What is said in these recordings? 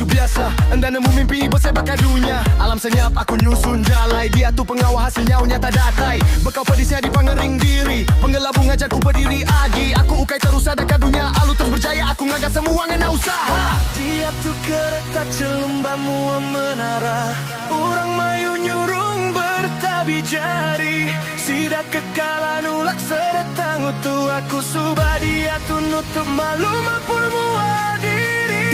tu biasa, anda nemu mimpi bersebar ke dunia. Alam senyap aku nyusun jalai, dia tu pengawal hasilnya nyata datai. Bekau pedisnya di pangering diri, penggelabung ngajak ku berdiri agi. Aku ukai terus ada ke dunia, alu terus berjaya. Aku ngagas semua ngena usaha. Dia tu kereta celumbamu menara, orang mayu nyurung bertabi jari. Sidak kekalan ulak seretang utuh aku subah. Dia tu nutup malu mampu muat diri.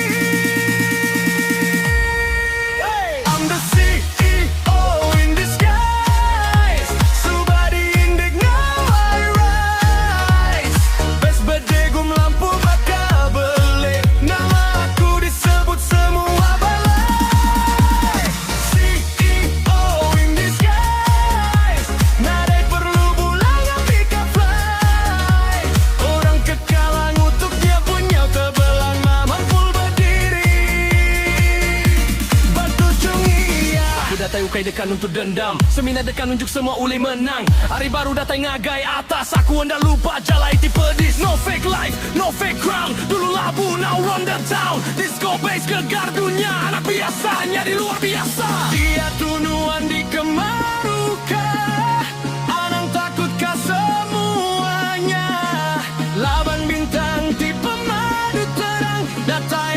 I'm the CEO in disguise. Subadi indik now I rise. Best bedegum lampu bakal belik, nama aku disebut semua balai. CEO in disguise. Nadai perlu bulan apika fly. Orang kekalang untuknya punya terbelang mampu berdiri. Batu cungia. Aku datai ukai dekan untuk dendam, semina dekan unjuk semua uli menang. Hari baru datai ngagai atas, aku anda lupa jalai ti pedis. No fake life, no fake crown. Dulu labu, now run the town. Disco bass gegar dunia, anak biasanya di luar biasa. Dia tunuan di Kemaruka, anang takutkah semuanya. Laban bintang ti pemadu terang, datai